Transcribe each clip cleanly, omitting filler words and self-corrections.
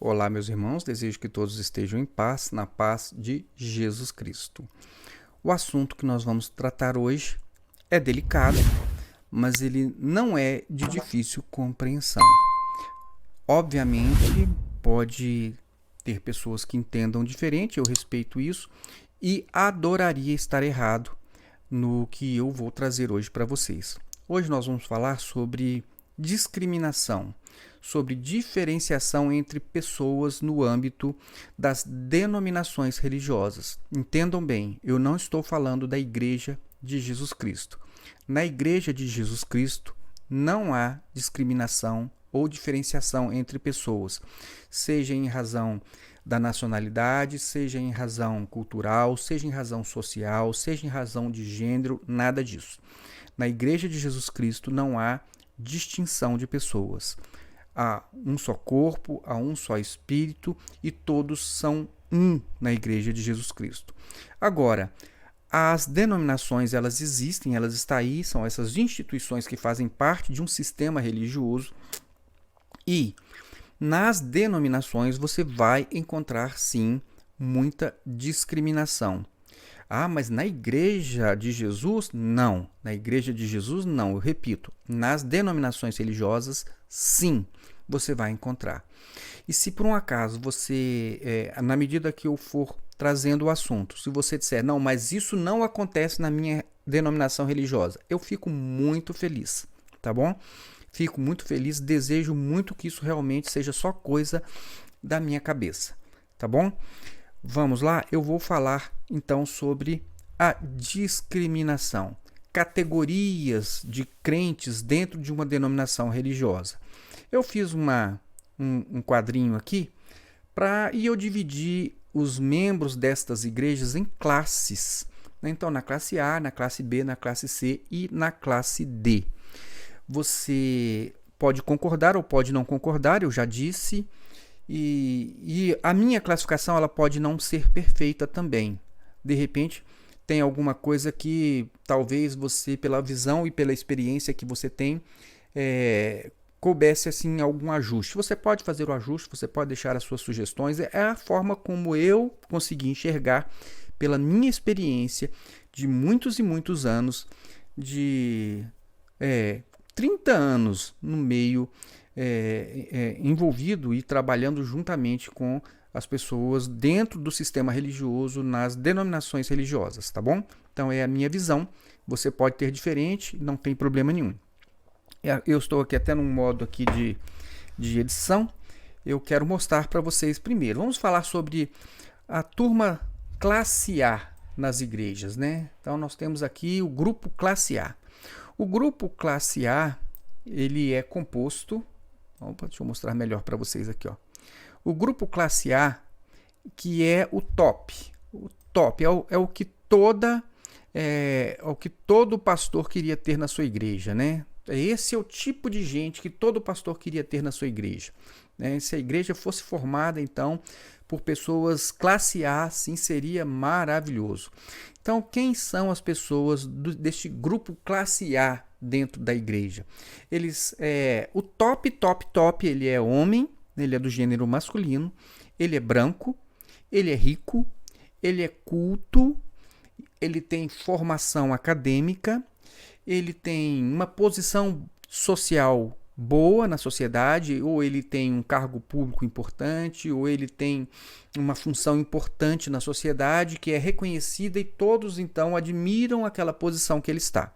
Olá, meus irmãos, desejo que todos estejam em paz, na paz de Jesus Cristo. O assunto que nós vamos tratar hoje é delicado, mas ele não é de difícil compreensão. Obviamente, pode ter pessoas que entendam diferente, eu respeito isso e adoraria estar errado no que eu vou trazer hoje para vocês. Hoje nós vamos falar sobre discriminação, sobre diferenciação entre pessoas no âmbito das denominações religiosas. Entendam bem, eu não estou falando da Igreja de Jesus Cristo. Na Igreja de Jesus Cristo não há discriminação ou diferenciação entre pessoas, seja em razão da nacionalidade, seja em razão cultural, seja em razão social, seja em razão de gênero, nada disso. Na Igreja de Jesus Cristo não há distinção de pessoas. Há um só corpo, há um só espírito e todos são um na Igreja de Jesus Cristo. Agora, as denominações, elas existem, elas estão aí, são essas instituições que fazem parte de um sistema religioso e nas denominações você vai encontrar, sim, muita discriminação. Ah, mas na Igreja de Jesus, não. Na Igreja de Jesus, não. Eu repito, nas denominações religiosas, sim, você vai encontrar. E se por um acaso você, na medida que eu for trazendo o assunto, se você disser, não, mas isso não acontece na minha denominação religiosa, eu fico muito feliz, tá bom? Fico muito feliz, desejo muito que isso realmente seja só coisa da minha cabeça, tá bom? Vamos lá, eu vou falar então sobre a discriminação, categorias de crentes dentro de uma denominação religiosa. Eu fiz um quadrinho aqui e eu dividi os membros destas igrejas em classes. Então, na classe A, na classe B, na classe C e na classe D. Você pode concordar ou pode não concordar, eu já disse. E a minha classificação ela pode não ser perfeita também. De repente, tem alguma coisa que talvez você, pela visão e pela experiência que você tem, coubesse assim algum ajuste. Você pode fazer o ajuste, você pode deixar as suas sugestões. É a forma como eu consegui enxergar, pela minha experiência de muitos e muitos anos, de 30 anos no meio envolvido e trabalhando juntamente com as pessoas dentro do sistema religioso, nas denominações religiosas, tá bom? Então é a minha visão, você pode ter diferente, não tem problema nenhum. Eu estou aqui até num modo aqui de edição, eu quero mostrar para vocês primeiro. Vamos falar sobre a turma classe A nas igrejas, né? Então nós temos aqui o grupo classe A. O grupo classe A, ele é composto... deixa eu mostrar melhor para vocês aqui, ó. O grupo classe A, que é o top. O top é o que todo pastor queria ter na sua igreja, né? Esse é o tipo de gente que todo pastor queria ter na sua igreja, né? Se a igreja fosse formada, então, por pessoas classe A, sim, seria maravilhoso. Então, quem são as pessoas deste grupo classe A dentro da igreja? O top, ele é homem, ele é do gênero masculino, ele é branco, ele é rico, ele é culto, ele tem formação acadêmica, ele tem uma posição social boa na sociedade, ou ele tem um cargo público importante, ou ele tem uma função importante na sociedade que é reconhecida e todos então admiram aquela posição que ele está.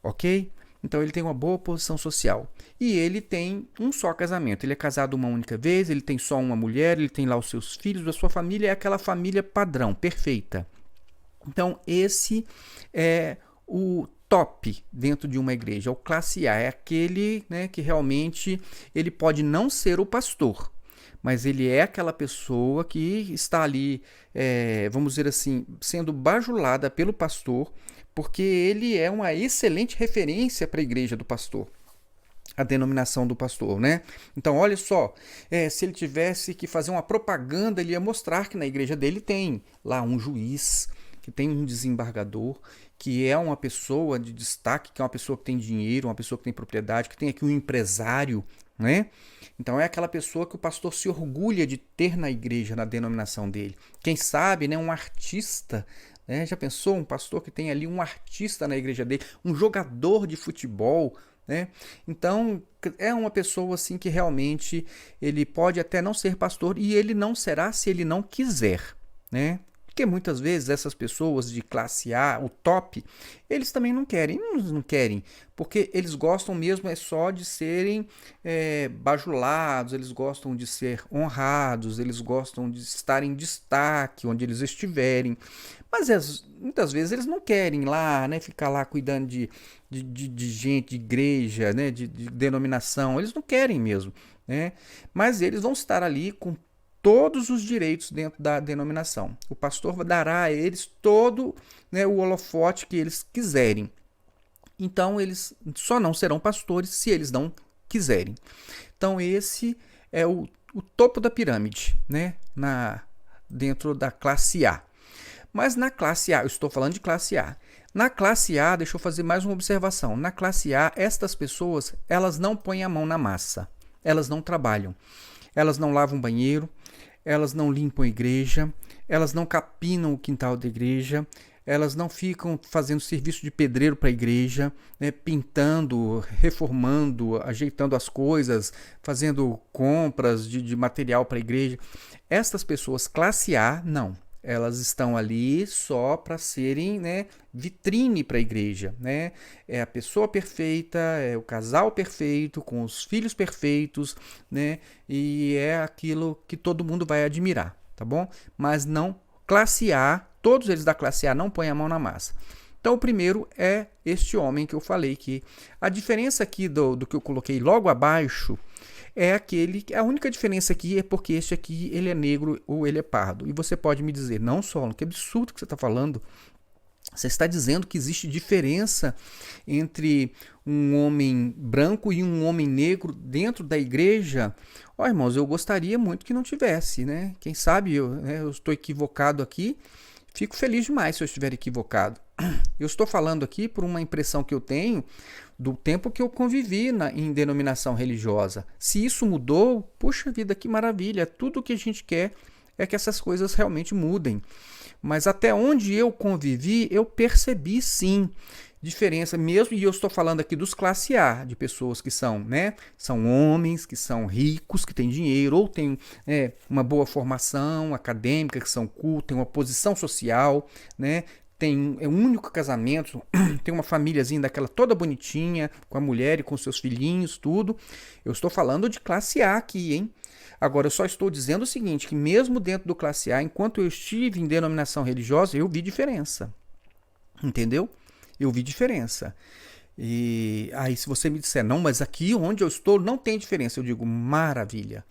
Ok? Então ele tem uma boa posição social. E ele tem um só casamento. Ele é casado uma única vez, ele tem só uma mulher, ele tem lá os seus filhos, a sua família é aquela família padrão, perfeita. Então esse é o top dentro de uma igreja, o classe A, é aquele, né, que realmente ele pode não ser o pastor, mas ele é aquela pessoa que está ali, vamos dizer assim, sendo bajulada pelo pastor, porque ele é uma excelente referência para a igreja do pastor, a denominação do pastor, né? Então, olha só, se ele tivesse que fazer uma propaganda, ele ia mostrar que na igreja dele tem lá um juiz, que tem um desembargador, que é uma pessoa de destaque, que é uma pessoa que tem dinheiro, uma pessoa que tem propriedade, que tem aqui um empresário né? Então é aquela pessoa que o pastor se orgulha de ter na igreja, na denominação dele. Quem sabe, né, um artista, né? Já pensou um pastor que tem ali um artista na igreja dele, um jogador de futebol, né? Então é uma pessoa assim que realmente ele pode até não ser pastor e ele não será se ele não quiser, né? Porque muitas vezes essas pessoas de classe A, o top, eles também não querem, não querem, porque eles gostam mesmo é só de serem bajulados, eles gostam de ser honrados, eles gostam de estar em destaque onde eles estiverem. Mas muitas vezes eles não querem lá, né, ficar lá cuidando de gente, de igreja, né, de denominação, eles não querem mesmo, né? Mas eles vão estar ali com todos os direitos dentro da denominação. O pastor dará a eles todo, né, o holofote que eles quiserem. Então eles só não serão pastores se eles não quiserem. Então esse é o topo da pirâmide, né, dentro da classe A. Mas na classe A, eu estou falando de classe A. Na classe A, deixa eu fazer mais uma observação. Na classe A, estas pessoas, elas não põem a mão na massa. Elas não trabalham. Elas não lavam banheiro, elas não limpam a igreja, elas não capinam o quintal da igreja, elas não ficam fazendo serviço de pedreiro para a igreja, né, pintando, reformando, ajeitando as coisas, fazendo compras de material para a igreja. Estas pessoas, classe A, não. Elas estão ali só para serem, né, vitrine para a igreja, né? É a pessoa perfeita, é o casal perfeito, com os filhos perfeitos, né? E é aquilo que todo mundo vai admirar, tá bom? Mas não, classe A, todos eles da classe A não põem a mão na massa. Então o primeiro é este homem que eu falei que a diferença aqui do que eu coloquei logo abaixo é a única diferença aqui é porque este aqui ele é negro ou ele é pardo. E você pode me dizer, não, Solon, que absurdo que você está falando. Você está dizendo que existe diferença entre um homem branco e um homem negro dentro da igreja? Ó, irmãos, eu gostaria muito que não tivesse, né? Quem sabe eu estou equivocado aqui. Fico feliz demais se eu estiver equivocado. Eu estou falando aqui por uma impressão que eu tenho do tempo que eu convivi em denominação religiosa. Se isso mudou, puxa vida, que maravilha. Tudo o que a gente quer é que essas coisas realmente mudem. Mas até onde eu convivi, eu percebi sim diferença mesmo, e eu estou falando aqui dos classe A, de pessoas que são, né, são homens, que são ricos, que têm dinheiro, ou têm uma boa formação acadêmica, que são cultos, têm uma posição social, né, tem um único casamento, tem uma famíliazinha daquela toda bonitinha, com a mulher e com seus filhinhos, tudo. Eu estou falando de classe A aqui, hein? Agora, eu só estou dizendo o seguinte, que mesmo dentro do classe A, enquanto eu estive em denominação religiosa, eu vi diferença. Entendeu? Eu vi diferença. E aí, se você me disser, não, mas aqui onde eu estou não tem diferença, eu digo, maravilha.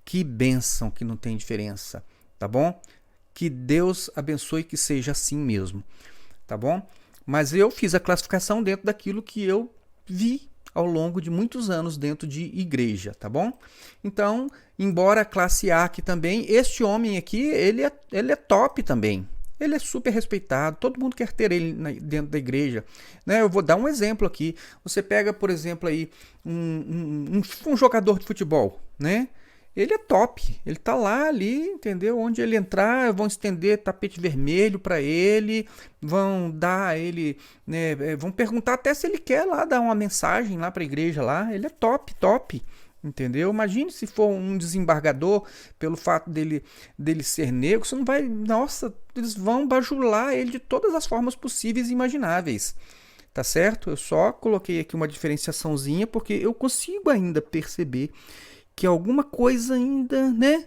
Que bênção que não tem diferença, tá bom? Que Deus abençoe que seja assim mesmo, tá bom? Mas eu fiz a classificação dentro daquilo que eu vi ao longo de muitos anos dentro de igreja, tá bom? Então, embora a classe A aqui também, este homem aqui, ele é top também. Ele é super respeitado, todo mundo quer ter ele dentro da igreja, né? Eu vou dar um exemplo aqui. Você pega, por exemplo, aí um jogador de futebol, né? Ele é top, ele tá lá ali, entendeu? Onde ele entrar, vão estender tapete vermelho para ele, vão dar a ele, né? Vão perguntar até se ele quer lá dar uma mensagem lá para a igreja lá. Ele é top, top. Entendeu? Imagine se for um desembargador, pelo fato dele ser negro, você não vai. Nossa, eles vão bajular ele de todas as formas possíveis e imagináveis. Tá certo? Eu só coloquei aqui uma diferenciaçãozinha porque eu consigo ainda perceber que alguma coisa ainda, né?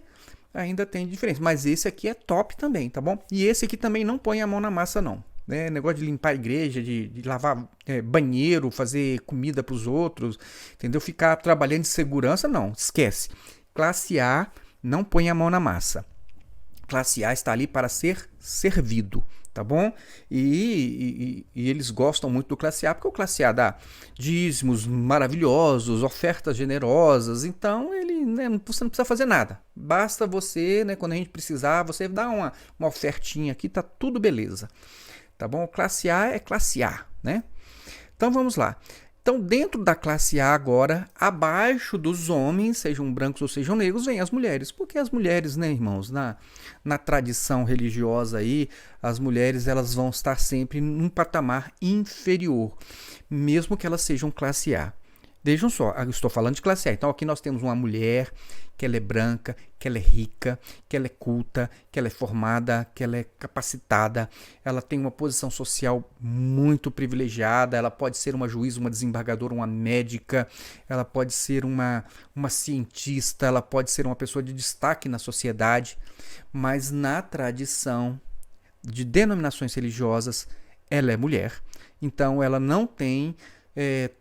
Ainda tem diferença. Mas esse aqui é top também, tá bom? E esse aqui também não põe a mão na massa, não. Né? Negócio de limpar a igreja, de lavar banheiro, fazer comida para os outros, entendeu? Ficar trabalhando de segurança, não, esquece. Classe A não põe a mão na massa. Classe A está ali para ser servido, tá bom? E eles gostam muito do classe A, porque o classe A dá dízimos maravilhosos, ofertas generosas, então ele, né, você não precisa fazer nada. Basta você, né, quando a gente precisar, você dá uma ofertinha aqui, tá tudo beleza. Tá bom? Classe A é classe A, né? Então vamos lá. Então, dentro da classe A agora, abaixo dos homens, sejam brancos ou sejam negros, vem as mulheres. Porque as mulheres, né, irmãos, na tradição religiosa aí, as mulheres elas vão estar sempre num patamar inferior, mesmo que elas sejam classe A. Vejam só, eu estou falando de classe A. Então aqui nós temos uma mulher que ela é branca, que ela é rica, que ela é culta, que ela é formada, que ela é capacitada, ela tem uma posição social muito privilegiada, ela pode ser uma juíza, uma desembargadora, uma médica, ela pode ser uma cientista, ela pode ser uma pessoa de destaque na sociedade, mas na tradição de denominações religiosas, ela é mulher. Então ela não tem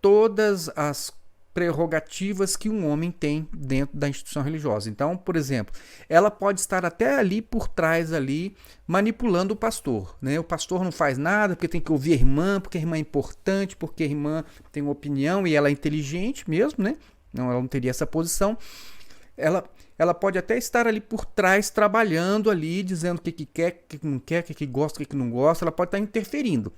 todas as prerrogativas que um homem tem dentro da instituição religiosa. Então, por exemplo, ela pode estar até ali por trás ali manipulando o pastor, né? O pastor não faz nada porque tem que ouvir a irmã, porque a irmã é importante, porque a irmã tem uma opinião e ela é inteligente mesmo, né? Não, ela não teria essa posição. Ela pode até estar ali por trás trabalhando ali, dizendo o que quer, o que não quer, o que gosta, o que não gosta. Ela pode estar interferindo.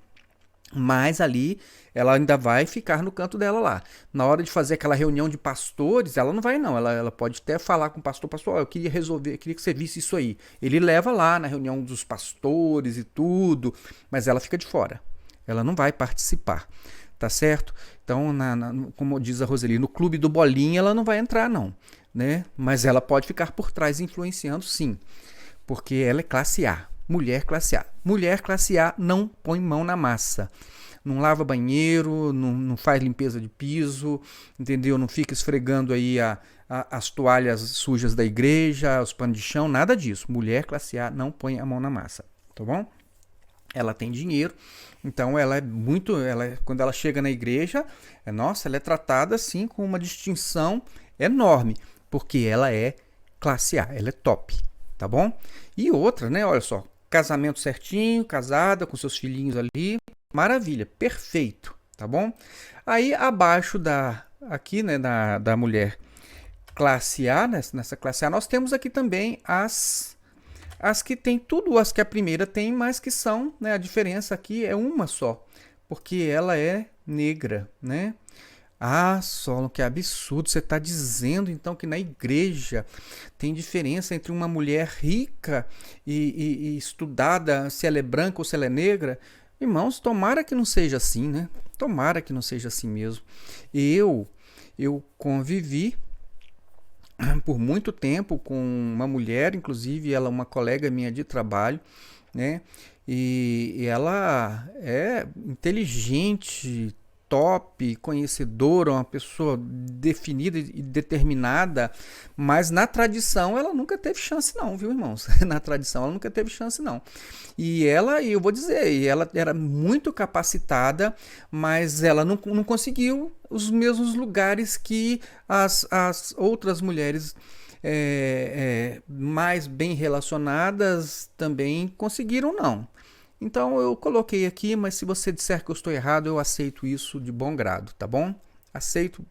Mas ali ela ainda vai ficar no canto dela lá. Na hora de fazer aquela reunião de pastores, ela não vai não. Ela pode até falar com o pastor, eu queria resolver, eu queria que você visse isso aí. Ele leva lá na reunião dos pastores e tudo, mas ela fica de fora. Ela não vai participar, tá certo? Então, como diz a Roseli, no clube do bolinha ela não vai entrar não, né? Mas ela pode ficar por trás influenciando sim, porque ela é classe A. Mulher classe A. Mulher classe A não põe mão na massa. Não lava banheiro, não faz limpeza de piso, entendeu? Não fica esfregando aí as toalhas sujas da igreja, os panos de chão, nada disso. Mulher classe A não põe a mão na massa, tá bom? Ela tem dinheiro, então quando ela chega na igreja, ela é tratada assim com uma distinção enorme, porque ela é classe A, ela é top, tá bom? E outra, né? Olha só, casamento certinho, casada, com seus filhinhos ali, maravilha, perfeito, tá bom? Aí abaixo aqui, né, da mulher classe A, nessa classe A, nós temos aqui também as que tem tudo, as que a primeira tem, mas que são, né, a diferença aqui é uma só, porque ela é negra, né? Ah, Solon, que absurdo. Você está dizendo, então, que na igreja tem diferença entre uma mulher rica e estudada, se ela é branca ou se ela é negra? Irmãos, tomara que não seja assim, né? Tomara que não seja assim mesmo. Eu convivi por muito tempo com uma mulher, inclusive ela é uma colega minha de trabalho, né? E ela é inteligente, top, conhecedora, uma pessoa definida e determinada, mas na tradição ela nunca teve chance não, viu, irmãos? Na tradição ela nunca teve chance não. E eu vou dizer, ela era muito capacitada, mas ela não conseguiu os mesmos lugares que as outras mulheres mais bem relacionadas também conseguiram não. Então eu coloquei aqui, mas se você disser que eu estou errado, eu aceito isso de bom grado, tá bom? Aceito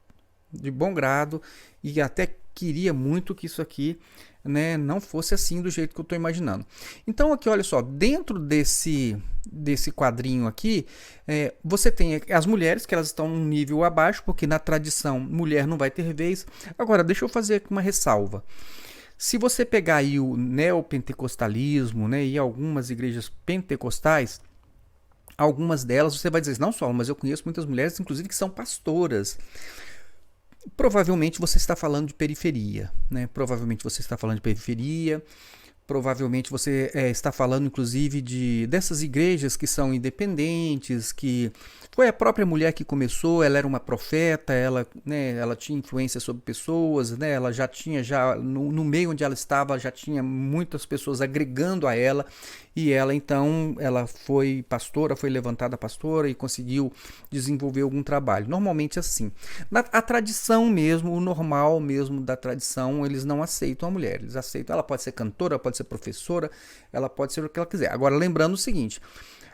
de bom grado e até queria muito que isso aqui, né, não fosse assim do jeito que eu estou imaginando. Então aqui, olha só, dentro desse quadrinho aqui, você tem as mulheres que elas estão num nível abaixo, porque na tradição mulher não vai ter vez. Agora, deixa eu fazer aqui uma ressalva. Se você pegar aí o neopentecostalismo, né, e algumas igrejas pentecostais, algumas delas você vai dizer, não só, mas eu conheço muitas mulheres, inclusive, que são pastoras. Provavelmente você está falando de periferia, né? Provavelmente você está falando de periferia. Provavelmente você está falando, inclusive, dessas igrejas que são independentes, que foi a própria mulher que começou, ela era uma profeta, ela tinha influência sobre pessoas, né, ela já tinha, no meio onde ela estava, já tinha muitas pessoas agregando a ela, e ela, então, ela foi pastora, foi levantada pastora e conseguiu desenvolver algum trabalho. Normalmente assim. A tradição mesmo, o normal mesmo da tradição, eles não aceitam a mulher, eles aceitam, ela pode ser cantora, pode ser professora, ela pode ser o que ela quiser. Agora, lembrando o seguinte,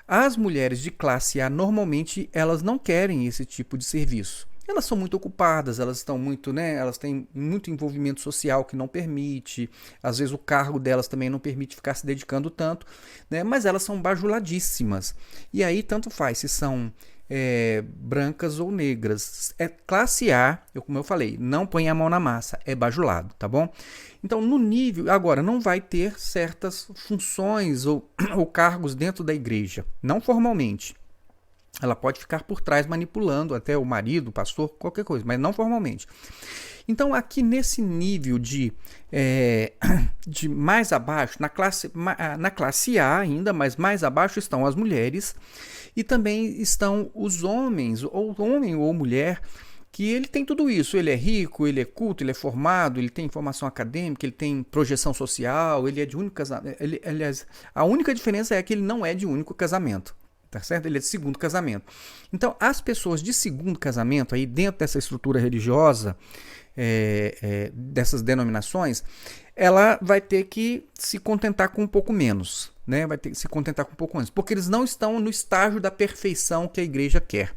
as mulheres de classe A, normalmente, elas não querem esse tipo de serviço. Elas são muito ocupadas, elas estão muito, né, elas têm muito envolvimento social que não permite, às vezes o cargo delas também não permite ficar se dedicando tanto, né, mas elas são bajuladíssimas. E aí tanto faz se são brancas ou negras. É classe A, como eu falei, não põe a mão na massa, é bajulado, tá bom? Então, no nível, agora, não vai ter certas funções ou cargos dentro da igreja, não formalmente. Ela pode ficar por trás manipulando até o marido, o pastor, qualquer coisa, mas não formalmente. Então, aqui nesse nível de mais abaixo, na classe A ainda, mas mais abaixo estão as mulheres e também estão os homens, ou homem ou mulher, que ele tem tudo isso. Ele é rico, ele é culto, ele é formado, ele tem formação acadêmica, ele tem projeção social, ele é de único casamento. A única diferença é que ele não é de único casamento. Tá certo? Ele é de segundo casamento. Então, as pessoas de segundo casamento, aí dentro dessa estrutura religiosa, dessas denominações, ela vai ter que se contentar com um pouco menos, né? Vai ter que se contentar com um pouco menos, porque eles não estão no estágio da perfeição que a igreja quer.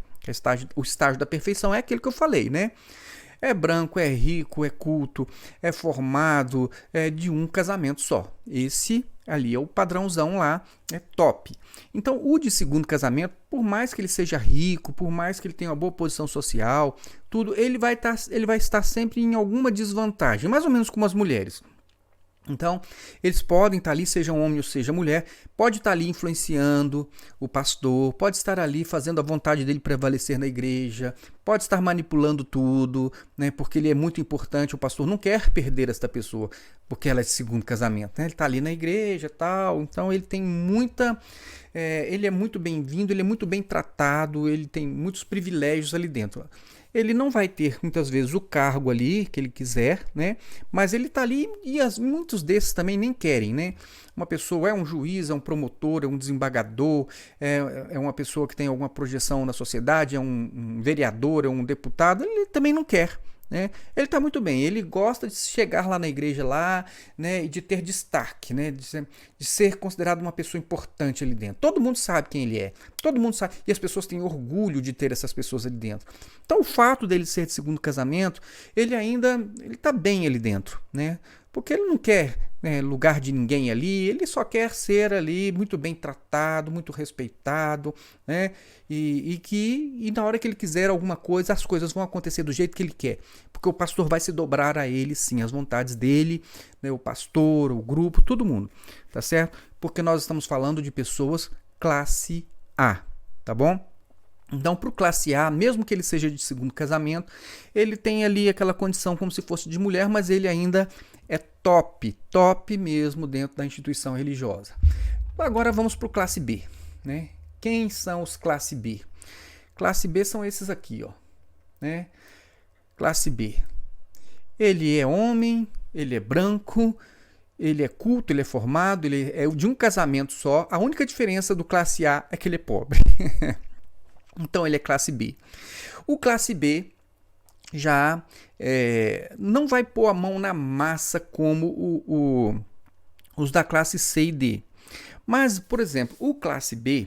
O estágio da perfeição é aquele que eu falei, né? É branco, é rico, é culto, é formado, é de um casamento só. Esse ali é o padrãozão lá, é top. Então, o de segundo casamento, por mais que ele seja rico, por mais que ele tenha uma boa posição social, tudo, ele vai estar sempre em alguma desvantagem, mais ou menos como as mulheres. Então, eles podem estar ali, seja homem ou seja mulher, pode estar ali influenciando o pastor, pode estar ali fazendo a vontade dele prevalecer na igreja, pode estar manipulando tudo, né, porque ele é muito importante, o pastor não quer perder esta pessoa, porque ela é de segundo casamento, né, ele está ali na igreja e tal, então ele tem ele é muito bem-vindo, ele é muito bem tratado, ele tem muitos privilégios ali dentro. Ele não vai ter, muitas vezes, o cargo ali que ele quiser, né? Mas ele está ali e muitos desses também nem querem, né? Uma pessoa é um juiz, é um promotor, é um desembargador, é uma pessoa que tem alguma projeção na sociedade, é um vereador, é um deputado, ele também não quer. Né? Ele está muito bem, ele gosta de chegar lá na igreja lá, né, e de ter destaque, né, de ser considerado uma pessoa importante ali dentro. Todo mundo sabe quem ele é, todo mundo sabe, e as pessoas têm orgulho de ter essas pessoas ali dentro. Então o fato dele ser de segundo casamento, ele está bem ali dentro, né? Porque ele não quer, né, lugar de ninguém ali, ele só quer ser ali muito bem tratado, muito respeitado, né? E na hora que ele quiser alguma coisa, as coisas vão acontecer do jeito que ele quer. Porque o pastor vai se dobrar a ele, sim, as vontades dele, né, o pastor, o grupo, todo mundo, tá certo? Porque nós estamos falando de pessoas classe A, tá bom? Então, para o classe A, mesmo que ele seja de segundo casamento, ele tem ali aquela condição como se fosse de mulher, mas ele ainda é top mesmo dentro da instituição religiosa. Agora vamos para o classe B, né? Quem são os classe B? Classe B são esses aqui, ó, né? Classe B. Ele é homem, ele é branco, ele é culto, ele é formado, ele é de um casamento só. A única diferença do classe A é que ele é pobre. Então ele é classe B. O classe B já não vai pôr a mão na massa como os da classe C e D. Mas, por exemplo, o classe B,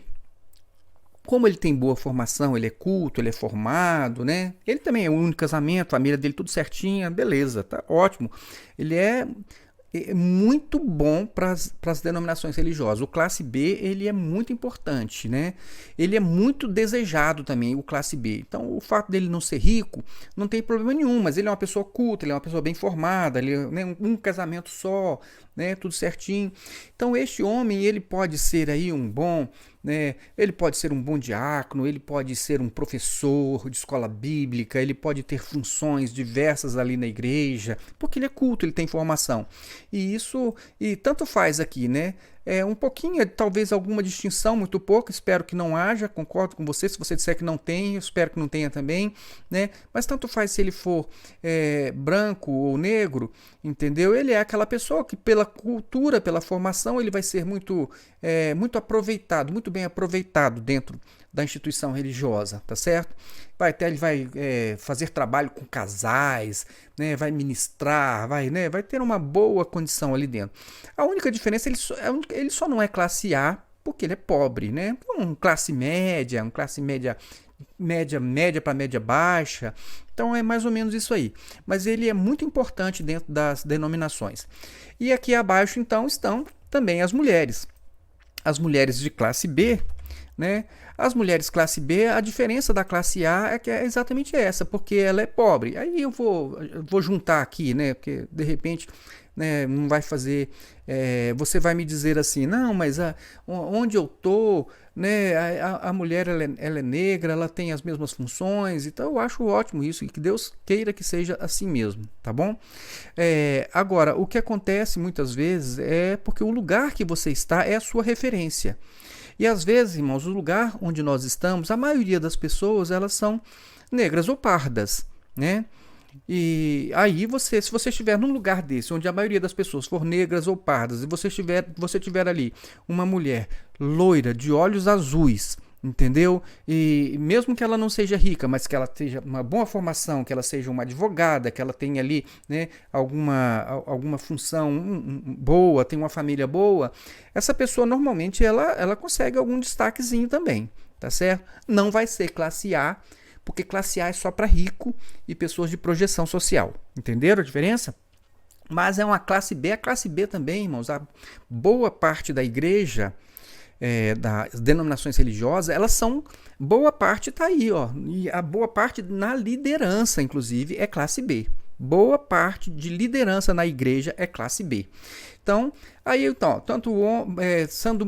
como ele tem boa formação, ele é culto, ele é formado, né? Ele também é o único casamento, a família dele tudo certinha, beleza, tá ótimo. Ele é muito bom para as denominações religiosas. O classe B, ele é muito importante, né? Ele é muito desejado também, o classe B. Então, o fato dele não ser rico não tem problema nenhum, mas ele é uma pessoa culta, ele é uma pessoa bem formada, ele é, né, um casamento só, né, tudo certinho. Então, este homem, ele pode ser aí um bom, né, ele pode ser um bom diácono, ele pode ser um professor de escola bíblica, ele pode ter funções diversas ali na igreja, porque ele é culto, ele tem formação. E tanto faz aqui, né? Um pouquinho, talvez alguma distinção, muito pouco, espero que não haja, concordo com você, se você disser que não tem, eu espero que não tenha também, né? Mas tanto faz se ele for branco ou negro, entendeu? Ele é aquela pessoa que pela cultura, pela formação, ele vai ser muito aproveitado, muito bem aproveitado dentro da instituição religiosa, tá certo? Ele vai fazer trabalho com casais, né? Vai ministrar, vai ter uma boa condição ali dentro. A única diferença, ele só não é classe A porque ele é pobre, né? Classe média para média baixa. Então é mais ou menos isso aí. Mas ele é muito importante dentro das denominações. E aqui abaixo, então, estão também as mulheres. As mulheres de classe B, né? As mulheres classe B, a diferença da classe A é que é exatamente essa, porque ela é pobre. Aí eu vou juntar aqui, né? Porque de repente, né, não vai fazer. Você vai me dizer assim, não, mas onde eu tô, né? A mulher ela é negra, ela tem as mesmas funções, então eu acho ótimo isso e que Deus queira que seja assim mesmo, tá bom? Agora, o que acontece muitas vezes é porque o lugar que você está é a sua referência. E às vezes, irmãos, o lugar onde nós estamos, a maioria das pessoas, elas são negras ou pardas, né? E aí se você estiver num lugar desse, onde a maioria das pessoas for negras ou pardas, e você tiver ali uma mulher loira, de olhos azuis, entendeu? E mesmo que ela não seja rica, mas que ela tenha uma boa formação, que ela seja uma advogada, que ela tenha ali, né, alguma função boa, tem uma família boa, essa pessoa normalmente ela consegue algum destaquezinho também, tá certo? Não vai ser classe A, porque classe A é só para rico e pessoas de projeção social. Entenderam a diferença? Mas é uma classe B. A classe B também, irmãos, a boa parte da igreja, das denominações religiosas, elas são, boa parte está aí, ó, e a boa parte na liderança, inclusive, é classe B. Boa parte de liderança na igreja é classe B. Então, tanto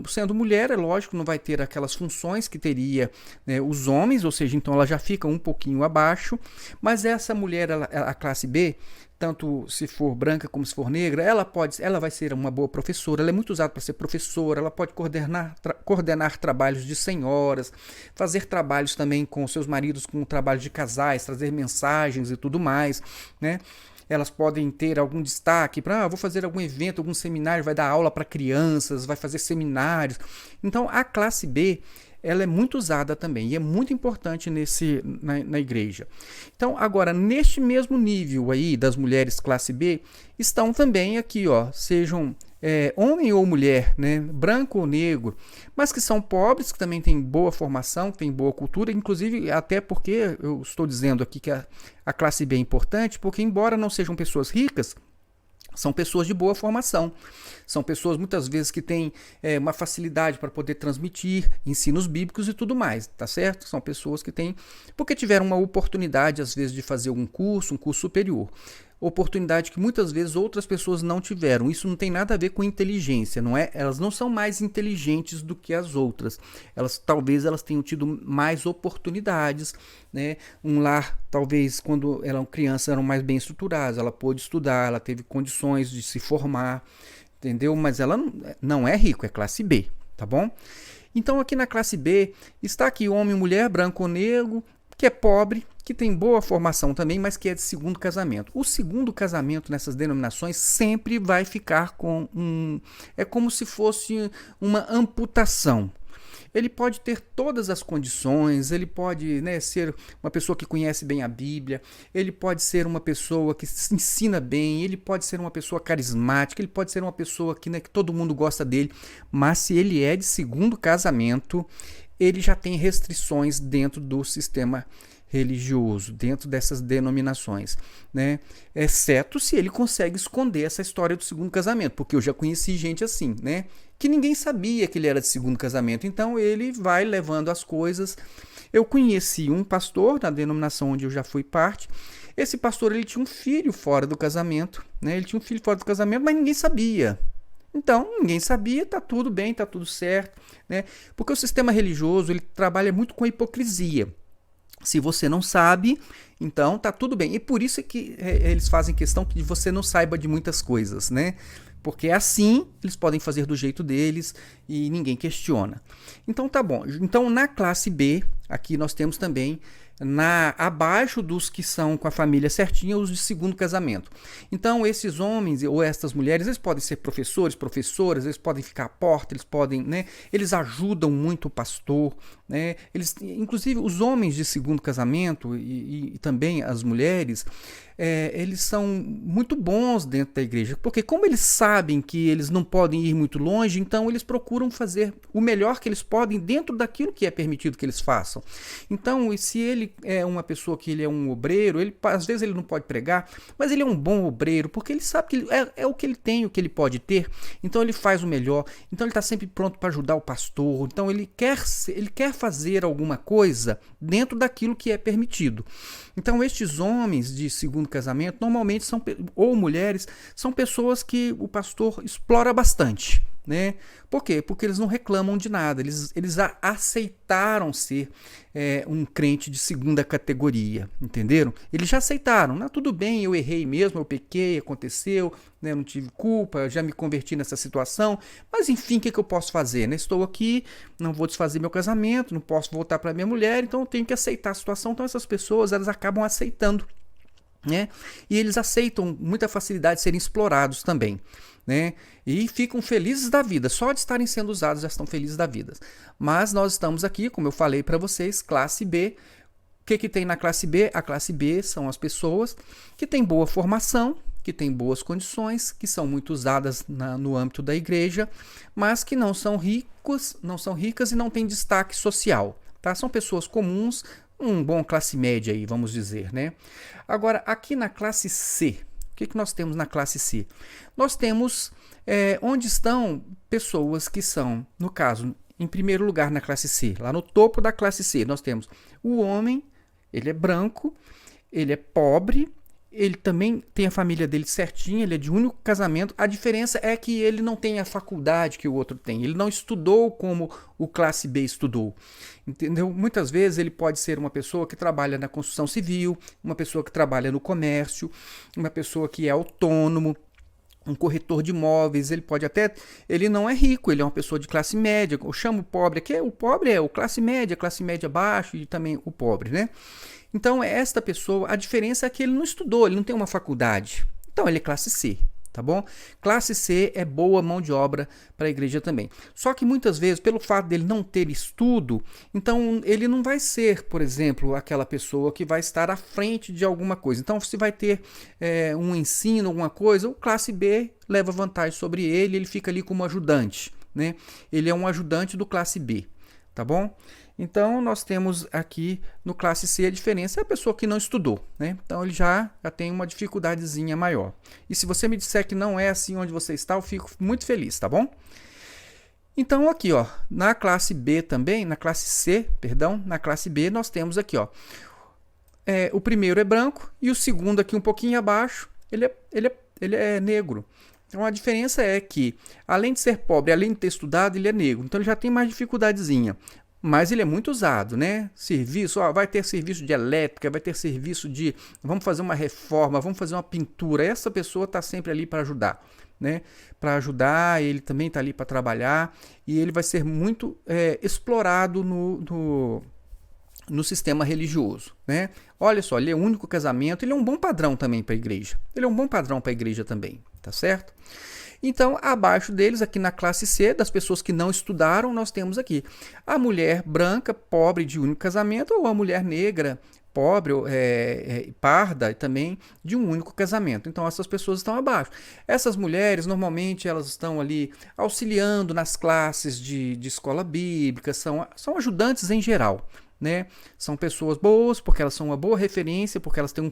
sendo mulher, é lógico, não vai ter aquelas funções que teria, né, os homens, ou seja, então ela já fica um pouquinho abaixo, mas essa mulher, a classe B, tanto se for branca como se for negra, ela vai ser uma boa professora, ela é muito usada para ser professora, ela pode coordenar trabalhos de senhoras, fazer trabalhos também com seus maridos, com trabalho de casais, trazer mensagens e tudo mais, né? Elas podem ter algum destaque para, vou fazer algum evento, algum seminário, vai dar aula para crianças, vai fazer seminários. Então, a classe B, ela é muito usada também e é muito importante na igreja. Então, agora, neste mesmo nível aí das mulheres classe B, estão também aqui, ó, sejam homem ou mulher, né, branco ou negro, mas que são pobres, que também têm boa formação, têm boa cultura, inclusive até porque eu estou dizendo aqui que a classe B é importante, porque embora não sejam pessoas ricas, são pessoas de boa formação. São pessoas muitas vezes que têm uma facilidade para poder transmitir ensinos bíblicos e tudo mais, tá certo? São pessoas que têm, porque tiveram uma oportunidade às vezes de fazer um curso superior. Oportunidade que muitas vezes outras pessoas não tiveram. Isso não tem nada a ver com inteligência, não é? Elas não são mais inteligentes do que as outras. Talvez elas tenham tido mais oportunidades, né? Um lar, talvez quando eram crianças eram mais bem estruturadas, ela pôde estudar, ela teve condições de se formar, entendeu? Mas ela não é rico, é classe B, tá bom? Então aqui na classe B está aqui homem, mulher, branco ou negro, que é pobre, que tem boa formação também, mas que é de segundo casamento. O segundo casamento nessas denominações sempre vai ficar é como se fosse uma amputação. Ele pode ter todas as condições, ele pode, né, ser uma pessoa que conhece bem a Bíblia, ele pode ser uma pessoa que se ensina bem, ele pode ser uma pessoa carismática, ele pode ser uma pessoa que, né, que todo mundo gosta dele, mas se ele é de segundo casamento, ele já tem restrições dentro do sistema religioso, dentro dessas denominações, né? Exceto se ele consegue esconder essa história do segundo casamento, porque eu já conheci gente assim, né? Que ninguém sabia que ele era de segundo casamento, então ele vai levando as coisas. Eu conheci um pastor na denominação onde eu já fui parte. Esse pastor, ele tinha um filho fora do casamento, né? Ele tinha um filho fora do casamento, mas ninguém sabia. Então, ninguém sabia, tá tudo bem, tá tudo certo, né? Porque o sistema religioso, ele trabalha muito com a hipocrisia. Se você não sabe, então tá tudo bem. E por isso é que eles fazem questão que você não saiba de muitas coisas, né? Porque assim eles podem fazer do jeito deles e ninguém questiona. Então tá bom. Então na classe B, aqui nós temos também abaixo dos que são com a família certinha, os de segundo casamento. Então esses homens ou estas mulheres, eles podem ser professores, professoras, eles podem ficar à porta, eles podem, né, eles ajudam muito o pastor, né, inclusive os homens de segundo casamento e também as mulheres, eles são muito bons dentro da igreja, porque como eles sabem que eles não podem ir muito longe, então eles procuram fazer o melhor que eles podem dentro daquilo que é permitido que eles façam. Então, se ele ele é uma pessoa que ele é um obreiro, às vezes ele não pode pregar, mas ele é um bom obreiro, porque ele sabe que é o que ele tem, o que ele pode ter, então ele faz o melhor, então ele está sempre pronto para ajudar o pastor, então ele quer fazer alguma coisa dentro daquilo que é permitido. Então estes homens de segundo casamento, normalmente ou mulheres, são pessoas que o pastor explora bastante. Né? Por quê? Porque eles não reclamam de nada, eles aceitaram ser um crente de segunda categoria, entenderam? Eles já aceitaram, tudo bem, eu errei mesmo, eu pequei, aconteceu, né? Eu não tive culpa, já me converti nessa situação, mas enfim, o que eu posso fazer? Né? Estou aqui, não vou desfazer meu casamento, não posso voltar para minha mulher, então eu tenho que aceitar a situação. Então essas pessoas, elas acabam aceitando, né? E eles aceitam muita facilidade de serem explorados também, né? E ficam felizes da vida, só de estarem sendo usados já estão felizes da vida. Mas nós estamos aqui, como eu falei para vocês, classe B. O que tem na classe B? A classe B são as pessoas que têm boa formação, que têm boas condições, que são muito usadas no âmbito da igreja, mas que não são ricas e não têm destaque social, tá? São pessoas comuns, um bom classe média aí, vamos dizer, né? Agora, aqui na classe C, o que nós temos na classe C? Nós temos onde estão pessoas que são, no caso, em primeiro lugar na classe C, lá no topo da classe C, nós temos o homem, ele é branco, ele é pobre, ele também tem a família dele certinha, ele é de único casamento. A diferença é que ele não tem a faculdade que o outro tem. Ele não estudou como o classe B estudou. Entendeu? Muitas vezes ele pode ser uma pessoa que trabalha na construção civil, uma pessoa que trabalha no comércio, uma pessoa que é autônomo, um corretor de imóveis. Ele não é rico, ele é uma pessoa de classe média. Eu chamo o pobre aqui, o pobre é o classe média baixo e também o pobre, né? Então, esta pessoa, a diferença é que ele não estudou, ele não tem uma faculdade. Então, ele é classe C, tá bom? Classe C é boa mão de obra para a igreja também. Só que muitas vezes, pelo fato dele não ter estudo, então ele não vai ser, por exemplo, aquela pessoa que vai estar à frente de alguma coisa. Então, se vai ter um ensino, alguma coisa, o classe B leva vantagem sobre ele, ele fica ali como ajudante, né? Ele é um ajudante do classe B, tá bom? Então, nós temos aqui no classe C a diferença é a pessoa que não estudou, né? Então, ele já tem uma dificuldadezinha maior. E se você me disser que não é assim onde você está, eu fico muito feliz, tá bom? Então, aqui, ó, na classe B também, na classe C, perdão, na classe B, nós temos aqui, ó, o primeiro é branco e o segundo aqui um pouquinho abaixo, ele é negro. Então, a diferença é que, além de ser pobre, além de ter estudado, ele é negro. Então, ele já tem mais dificuldadezinha. Mas ele é muito usado, né? Serviço, vai ter serviço de elétrica, vai ter serviço de vamos fazer uma reforma, vamos fazer uma pintura. Essa pessoa está sempre ali para ajudar, né? Para ajudar, ele também está ali para trabalhar e ele vai ser muito explorado no sistema religioso, né? Olha só, ele é o único casamento, ele é um bom padrão também para a igreja. Ele é um bom padrão para a igreja também, tá certo? Então, abaixo deles, aqui na classe C, das pessoas que não estudaram, nós temos aqui a mulher branca, pobre de único casamento, ou a mulher negra, pobre, parda, também de um único casamento. Então, essas pessoas estão abaixo. Essas mulheres, normalmente, elas estão ali auxiliando nas classes de escola bíblica, são ajudantes em geral, né? São pessoas boas, porque elas são uma boa referência, porque elas têm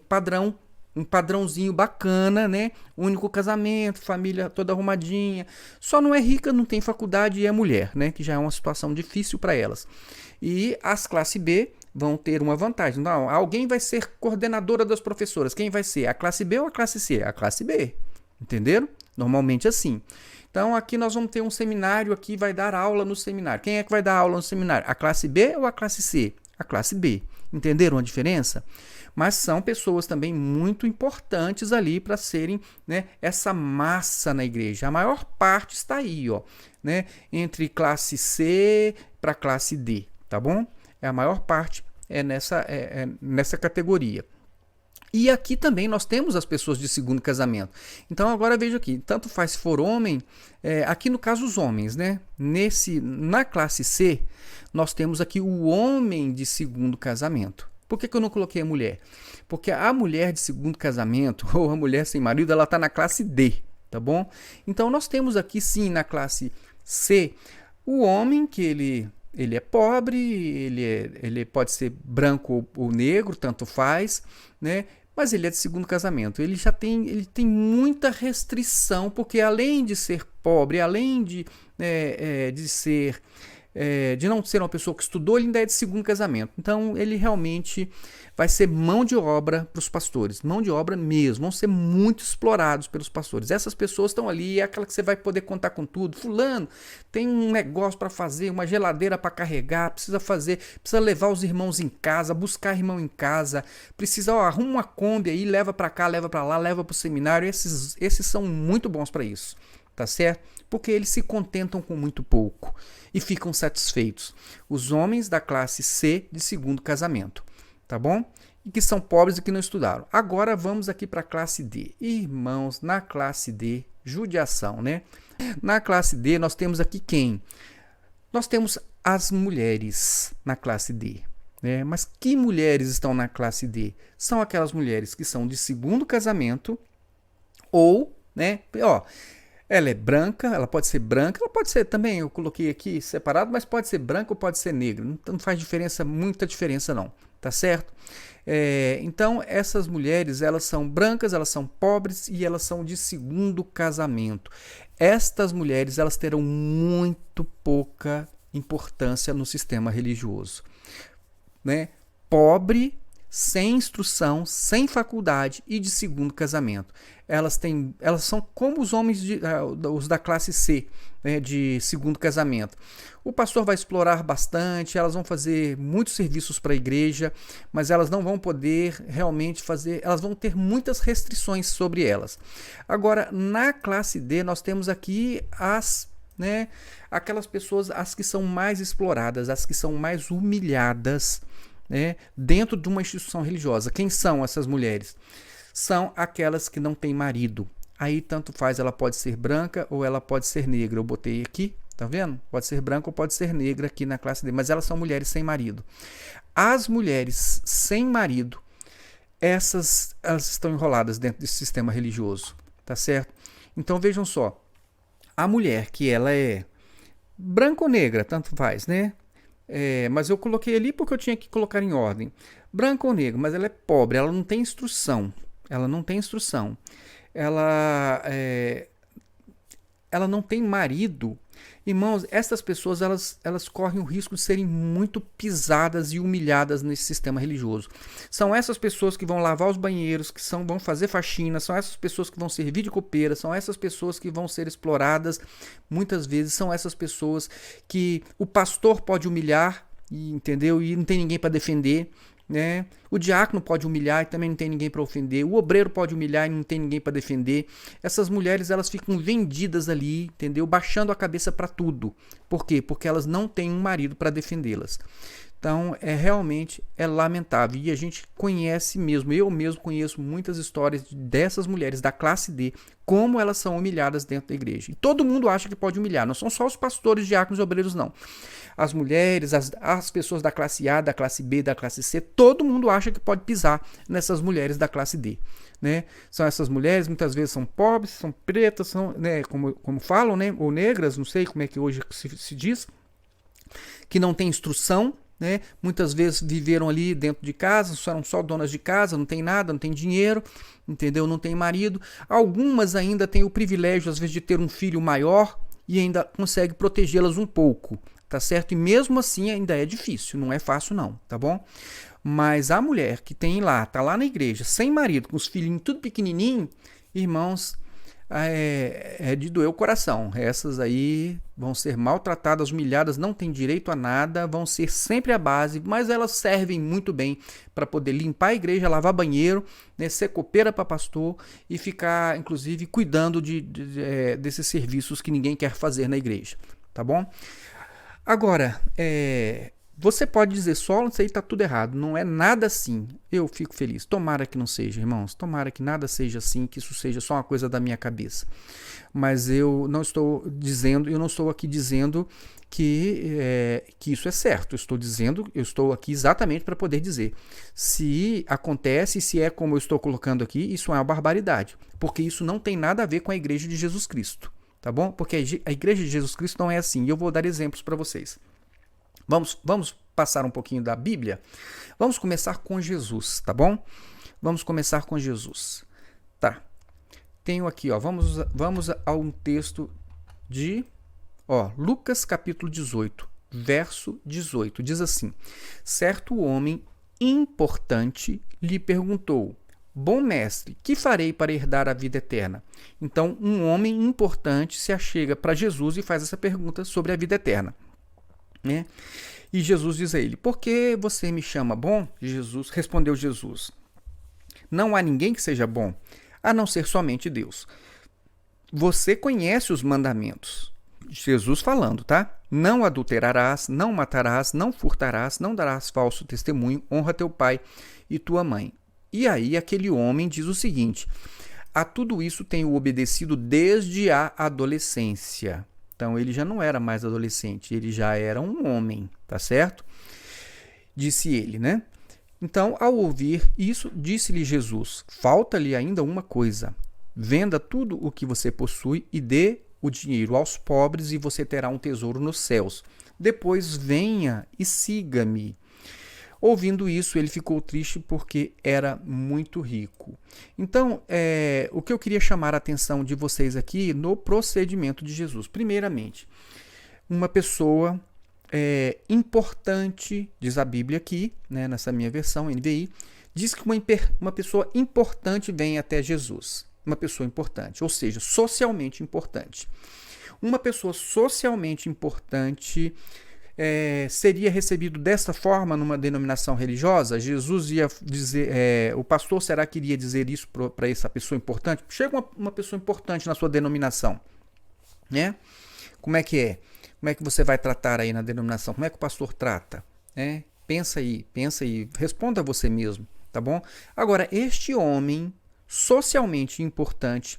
um padrãozinho bacana, né? Único casamento, família toda arrumadinha. Só não é rica, não tem faculdade e é mulher, né? Que já é uma situação difícil para elas. E as classe B vão ter uma vantagem. Não, alguém vai ser coordenadora das professoras. Quem vai ser? A classe B ou a classe C? A classe B. Entenderam? Normalmente assim. Então, aqui nós vamos ter um seminário, aqui vai dar aula no seminário. Quem é que vai dar aula no seminário? A classe B ou a classe C? A classe B. Entenderam a diferença? Mas são pessoas também muito importantes ali para serem, né, essa massa na igreja. A maior parte está aí, ó, né, entre classe C para classe D, tá bom? A maior parte é nessa categoria. E aqui também nós temos as pessoas de segundo casamento. Então agora veja aqui, tanto faz se for homem, aqui no caso os homens, né? Na classe C, nós temos aqui o homem de segundo casamento. Por que eu não coloquei a mulher? Porque a mulher de segundo casamento, ou a mulher sem marido, ela está na classe D, tá bom? Então nós temos aqui sim na classe C, o homem que ele ele é pobre, ele pode ser branco ou negro, tanto faz, né? Mas ele é de segundo casamento. Ele tem muita restrição, porque além de ser pobre, além de não ser uma pessoa que estudou, ele ainda é de segundo casamento. Então, ele realmente vai ser mão de obra para os pastores, mão de obra mesmo, vão ser muito explorados pelos pastores. Essas pessoas estão ali, é aquela que você vai poder contar com tudo. Fulano tem um negócio para fazer, uma geladeira para carregar, precisa levar os irmãos em casa, buscar irmão em casa, arruma uma Kombi aí, leva para cá, leva para lá, leva para o seminário. Esses são muito bons para isso, tá certo? Porque eles se contentam com muito pouco e ficam satisfeitos. Os homens da classe C de segundo casamento, tá bom? E que são pobres e que não estudaram. Agora vamos aqui para a classe D. Irmãos, na classe D, judiação, né? Na classe D nós temos aqui quem? Nós temos as mulheres na classe D. Né? Mas que mulheres estão na classe D? São aquelas mulheres que são de segundo casamento ou, né? Ela é branca, ela pode ser também, eu coloquei aqui separado, mas pode ser branca ou pode ser negra. Não faz muita diferença não, tá certo? Então, essas mulheres, elas são brancas, elas são pobres e elas são de segundo casamento. Estas mulheres, elas terão muito pouca importância no sistema religioso. Né? Pobre, sem instrução, sem faculdade e de segundo casamento. Elas são como os homens os da classe C, né, de segundo casamento. O pastor vai explorar bastante, elas vão fazer muitos serviços para a igreja, mas elas não vão poder realmente fazer, elas vão ter muitas restrições sobre elas. Agora, na classe D, nós temos aqui aquelas pessoas, as que são mais exploradas, as que são mais humilhadas, né, dentro de uma instituição religiosa. Quem são essas mulheres? São aquelas que não têm marido. Aí tanto faz, ela pode ser branca ou ela pode ser negra. Eu botei aqui, tá vendo? Pode ser branca ou pode ser negra aqui na classe D, mas elas são mulheres sem marido. As mulheres sem marido, elas estão enroladas dentro desse sistema religioso, tá certo? Então vejam só, a mulher que ela é branca ou negra, tanto faz, né? Mas eu coloquei ali porque eu tinha que colocar em ordem. Branca ou negra, mas ela é pobre, ela não tem instrução. Ela não tem marido. Irmãos, essas pessoas elas correm o risco de serem muito pisadas e humilhadas nesse sistema religioso. São essas pessoas que vão lavar os banheiros, vão fazer faxina, são essas pessoas que vão servir de copeira, são essas pessoas que vão ser exploradas. Muitas vezes são essas pessoas que o pastor pode humilhar, entendeu? E não tem ninguém para defender. Né? O diácono pode humilhar e também não tem ninguém para ofender. O obreiro pode humilhar e não tem ninguém para defender. Essas mulheres, elas ficam vendidas ali, entendeu? Baixando a cabeça para tudo. Por quê? Porque elas não têm um marido para defendê-las. Então, realmente é lamentável. E a gente conhece mesmo, eu mesmo conheço muitas histórias dessas mulheres da classe D, como elas são humilhadas dentro da igreja. E todo mundo acha que pode humilhar, não são só os pastores, diáconos e obreiros, não. As mulheres, as pessoas da classe A, da classe B, da classe C, todo mundo acha que pode pisar nessas mulheres da classe D. Né? São essas mulheres, muitas vezes são pobres, são pretas, são, né, como falam, né, ou negras, não sei como é que hoje se diz, que não tem instrução. Né? Muitas vezes viveram ali dentro de casa, eram só donas de casa, não tem nada, não tem dinheiro, entendeu? Não tem marido. Algumas ainda têm o privilégio, às vezes, de ter um filho maior e ainda consegue protegê-las um pouco, tá certo? E mesmo assim ainda é difícil, não é fácil não, tá bom? Mas a mulher que tá lá na igreja, sem marido, com os filhinhos tudo pequenininho, irmãos, é de doer o coração. Essas aí vão ser maltratadas, humilhadas, não têm direito a nada, vão ser sempre a base, mas elas servem muito bem para poder limpar a igreja, lavar banheiro, né, ser copeira para pastor e ficar, inclusive, cuidando desses serviços que ninguém quer fazer na igreja, tá bom? Agora, você pode dizer só, isso aí está tudo errado, não é nada assim. Eu fico feliz, tomara que não seja, irmãos, tomara que nada seja assim, que isso seja só uma coisa da minha cabeça. Mas eu não estou aqui dizendo que isso é certo. Eu estou aqui exatamente para poder dizer. Se acontece, se é como eu estou colocando aqui, isso é uma barbaridade, porque isso não tem nada a ver com a igreja de Jesus Cristo, tá bom? Porque a igreja de Jesus Cristo não é assim, e eu vou dar exemplos para vocês. Vamos passar um pouquinho da Bíblia? Vamos começar com Jesus, tá bom? Vamos começar com Jesus. Tá. Tenho aqui, ó, vamos a um texto de, Lucas capítulo 18, verso 18. Diz assim: certo homem importante lhe perguntou: bom mestre, que farei para herdar a vida eterna? Então, um homem importante se achega para Jesus e faz essa pergunta sobre a vida eterna, né? E Jesus diz a ele: por que você me chama bom? Respondeu Jesus: não há ninguém que seja bom, a não ser somente Deus. Você conhece os mandamentos. Jesus falando, tá? Não adulterarás, não matarás, não furtarás, não darás falso testemunho, honra teu pai e tua mãe. E aí aquele homem diz o seguinte: a tudo isso tenho obedecido desde a adolescência. Então ele já não era mais adolescente, ele já era um homem, tá certo? Disse ele, né? Então, ao ouvir isso, disse-lhe Jesus: falta-lhe ainda uma coisa. Venda tudo o que você possui e dê o dinheiro aos pobres e você terá um tesouro nos céus. Depois venha e siga-me. Ouvindo isso, ele ficou triste porque era muito rico. Então, o que eu queria chamar a atenção de vocês aqui no procedimento de Jesus. Primeiramente, uma pessoa importante, diz a Bíblia aqui, né, nessa minha versão, NVI, diz que uma pessoa importante vem até Jesus. Uma pessoa importante, ou seja, socialmente importante. Uma pessoa socialmente importante seria recebido desta forma numa denominação religiosa? Jesus ia dizer, o pastor será que iria dizer isso para essa pessoa importante? Chega uma pessoa importante na sua denominação, né? Como é que é? Como é que você vai tratar aí na denominação? Como é que o pastor trata? Pensa aí, responda a você mesmo, tá bom? Agora, este homem socialmente importante,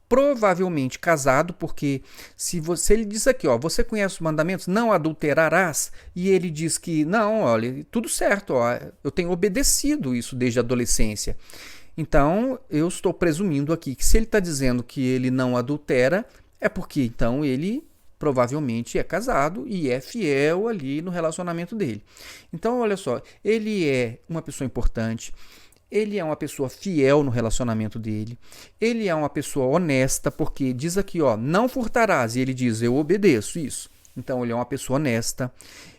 provavelmente casado, porque se ele diz aqui, você conhece os mandamentos, não adulterarás, e ele diz que não, olha, tudo certo, eu tenho obedecido isso desde a adolescência. Então, eu estou presumindo aqui que se ele está dizendo que ele não adultera, é porque então ele provavelmente é casado e é fiel ali no relacionamento dele. Então, olha só, ele é uma pessoa importante, ele é uma pessoa fiel no relacionamento dele, ele é uma pessoa honesta, porque diz aqui, não furtarás, e ele diz, eu obedeço isso. Então, ele é uma pessoa honesta.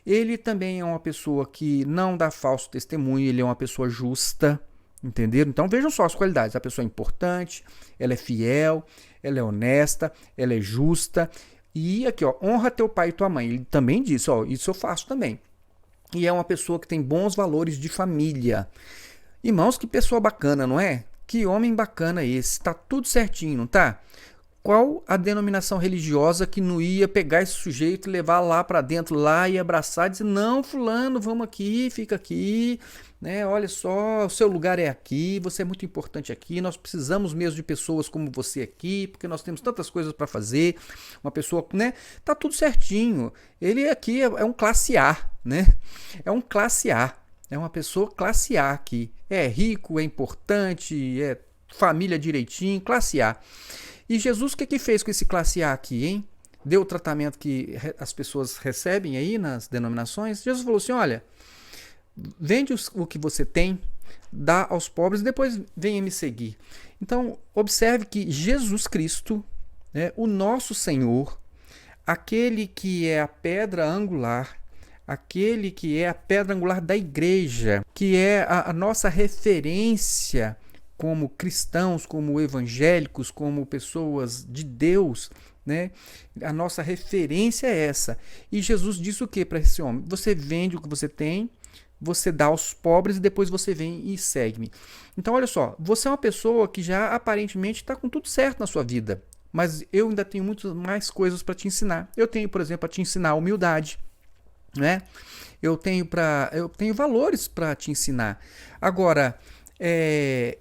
Ele também é uma pessoa que não dá falso testemunho, ele é uma pessoa justa, entenderam? Então, vejam só as qualidades. A pessoa é importante, ela é fiel, ela é honesta, ela é justa. E aqui, honra teu pai e tua mãe. Ele também disse, isso eu faço também. E é uma pessoa que tem bons valores de família. Irmãos, que pessoa bacana, não é? Que homem bacana esse. Tá tudo certinho, não tá? Qual a denominação religiosa que não ia pegar esse sujeito e levar lá para dentro, lá e abraçar e dizer, não, fulano, vamos aqui, fica aqui, né? Olha só, o seu lugar é aqui, você é muito importante aqui, nós precisamos mesmo de pessoas como você aqui, porque nós temos tantas coisas para fazer. Uma pessoa, né? Tá tudo certinho. Ele aqui é um classe A, né? É um classe A. É uma pessoa classe A aqui. É rico, é importante, é família direitinho, classe A. E Jesus, o que fez com esse classe A aqui, hein? Deu o tratamento que as pessoas recebem aí nas denominações. Jesus falou assim, olha, vende o que você tem, dá aos pobres, depois venha me seguir. Então, observe que Jesus Cristo, né, o nosso Senhor, aquele que é a pedra angular, aquele que é a pedra angular da igreja, que é a nossa referência como cristãos, como evangélicos, como pessoas de Deus, né? A nossa referência é essa. E Jesus disse o que para esse homem? Você vende o que você tem, você dá aos pobres e depois você vem e segue-me. Então, olha só, você é uma pessoa que já aparentemente está com tudo certo na sua vida, mas eu ainda tenho muitas mais coisas para te ensinar. Eu tenho, por exemplo, para te ensinar a humildade, né? Eu tenho valores para te ensinar. Agora,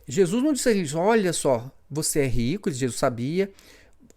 Jesus não disse isso, olha só, você é rico, Jesus sabia,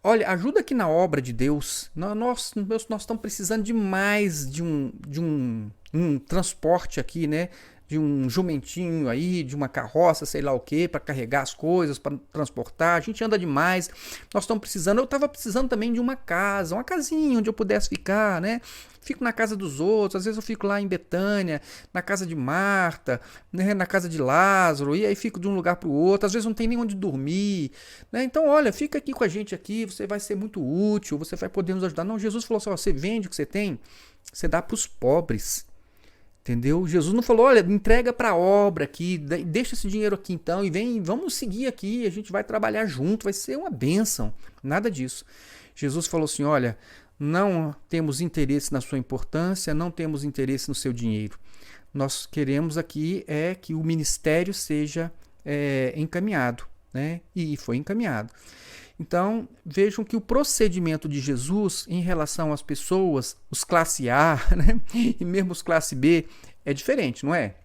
olha, ajuda aqui na obra de Deus, nós estamos precisando demais de um transporte aqui, né, de um jumentinho aí, de uma carroça, sei lá o que, para carregar as coisas, para transportar. A gente anda demais. Nós estamos precisando. Eu estava precisando também de uma casa, uma casinha onde eu pudesse ficar, né? Fico na casa dos outros, às vezes eu fico lá em Betânia, na casa de Marta, né, na casa de Lázaro, e aí fico de um lugar para o outro, às vezes não tem nem onde dormir, né? Então, olha, fica aqui com a gente aqui, você vai ser muito útil, você vai poder nos ajudar. Não, Jesus falou assim, ó, você vende o que você tem, você dá para os pobres. Entendeu? Jesus não falou, olha, entrega para a obra aqui, deixa esse dinheiro aqui então e vem, vamos seguir aqui, a gente vai trabalhar junto, vai ser uma bênção. Nada disso. Jesus falou assim, olha, não temos interesse na sua importância, não temos interesse no seu dinheiro. Nós queremos aqui é que o ministério seja encaminhado, né? E foi encaminhado. Então, vejam que o procedimento de Jesus em relação às pessoas, os classe A, né? E mesmo os classe B, é diferente, não é?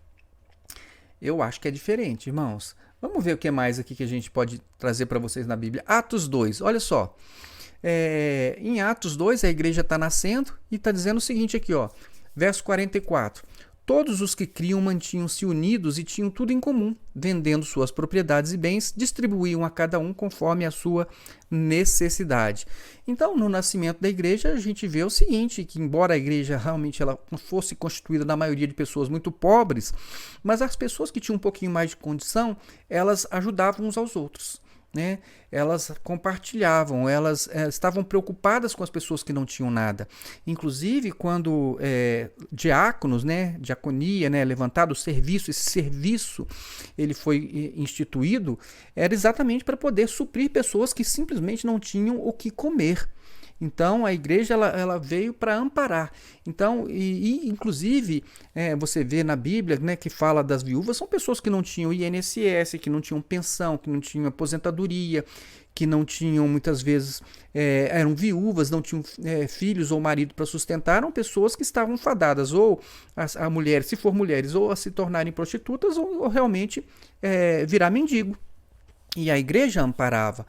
Eu acho que é diferente, irmãos. Vamos ver o que mais aqui que a gente pode trazer para vocês na Bíblia. Atos 2, olha só. Em Atos 2, a igreja está nascendo e está dizendo o seguinte aqui, ó, verso 44. Todos os que criam mantinham-se unidos e tinham tudo em comum, vendendo suas propriedades e bens, distribuíam a cada um conforme a sua necessidade. Então, no nascimento da igreja, a gente vê o seguinte, que embora a igreja realmente ela fosse constituída na maioria de pessoas muito pobres, mas as pessoas que tinham um pouquinho mais de condição, elas ajudavam uns aos outros. Né? Elas compartilhavam, elas estavam preocupadas com as pessoas que não tinham nada. Inclusive, quando diáconos, né, diaconia, né, levantado o serviço, esse serviço ele foi instituído, era exatamente para poder suprir pessoas que simplesmente não tinham o que comer. Então, a igreja ela veio para amparar. Então, inclusive, você vê na Bíblia, né, que fala das viúvas, são pessoas que não tinham INSS, que não tinham pensão, que não tinham aposentadoria, que não tinham, muitas vezes, eram viúvas, não tinham filhos ou marido para sustentar, eram pessoas que estavam fadadas, ou a mulher, se for mulheres, ou a se tornarem prostitutas, ou realmente virar mendigo. E a igreja amparava.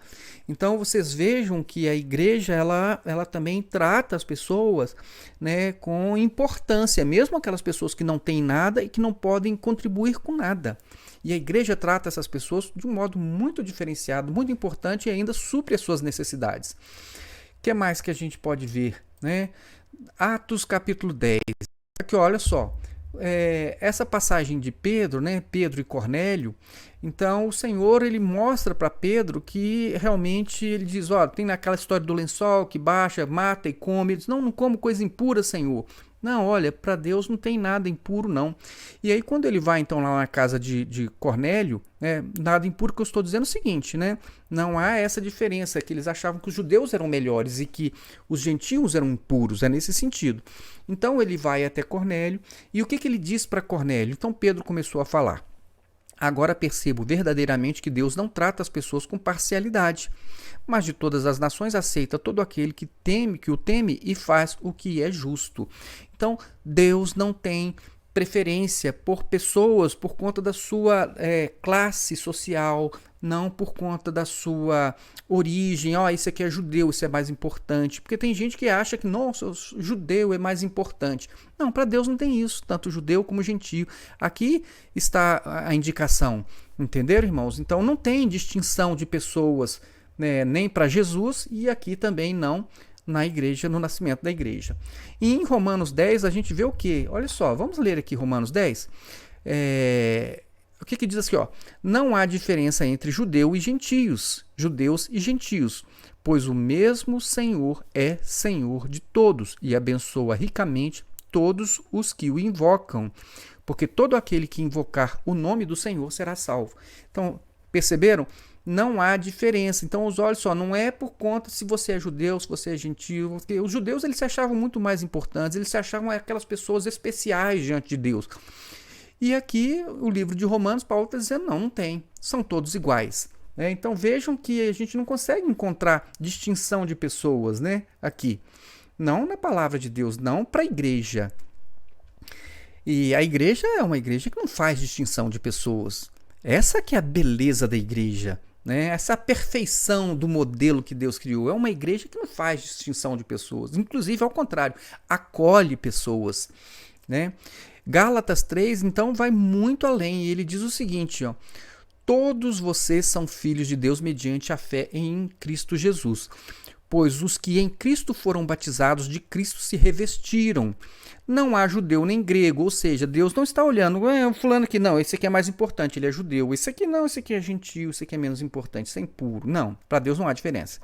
Então vocês vejam que a igreja ela também trata as pessoas, né, com importância, mesmo aquelas pessoas que não têm nada e que não podem contribuir com nada. E a igreja trata essas pessoas de um modo muito diferenciado, muito importante e ainda supre as suas necessidades. O que mais que a gente pode ver? Né? Atos capítulo 10. Aqui, olha só. Essa passagem de Pedro, né, Pedro e Cornélio, então o Senhor ele mostra para Pedro que realmente ele diz, ó, tem naquela história do lençol que baixa, mata e come, ele diz, não como coisa impura, Senhor. Não, olha, para Deus não tem nada impuro, não. E aí, quando ele vai, então, lá na casa de Cornélio, nada impuro, que eu estou dizendo é o seguinte, né? Não há essa diferença, que eles achavam que os judeus eram melhores e que os gentios eram impuros, é nesse sentido. Então, ele vai até Cornélio, e o que ele diz para Cornélio? Então, Pedro começou a falar. Agora percebo verdadeiramente que Deus não trata as pessoas com parcialidade, mas de todas as nações aceita todo aquele que o teme e faz o que é justo. Então, Deus não tem preferência por pessoas por conta da sua classe social, não por conta da sua origem. Isso aqui é judeu, isso é mais importante. Porque tem gente que acha que, nossa, o judeu é mais importante. Não, para Deus não tem isso, tanto judeu como gentio. Aqui está a indicação, entenderam, irmãos? Então não tem distinção de pessoas, né, nem para Jesus e aqui também não na igreja, no nascimento da igreja. E em Romanos 10 a gente vê o quê? Olha só, vamos ler aqui Romanos 10. O que diz aqui? Não há diferença entre judeus e gentios, pois o mesmo Senhor é Senhor de todos e abençoa ricamente todos os que o invocam, porque todo aquele que invocar o nome do Senhor será salvo. Então, perceberam? Não há diferença. Então, olha só, não é por conta se você é judeu, se você é gentio, porque os judeus eles se achavam muito mais importantes, eles se achavam aquelas pessoas especiais diante de Deus. E aqui, o livro de Romanos, Paulo está dizendo, não tem, são todos iguais. Então, vejam que a gente não consegue encontrar distinção de pessoas, né, aqui. Não na palavra de Deus, não para a igreja. E a igreja é uma igreja que não faz distinção de pessoas. Essa que é a beleza da igreja, né? Essa perfeição do modelo que Deus criou. É uma igreja que não faz distinção de pessoas. Inclusive, ao contrário, acolhe pessoas, né? Gálatas 3, então, vai muito além, e ele diz o seguinte, ó: todos vocês são filhos de Deus mediante a fé em Cristo Jesus. Pois os que em Cristo foram batizados, de Cristo se revestiram. Não há judeu nem grego, ou seja, Deus não está olhando, fulano aqui, não, esse aqui é mais importante, ele é judeu, esse aqui não, esse aqui é gentil, esse aqui é menos importante, esse é impuro. Não, para Deus não há diferença.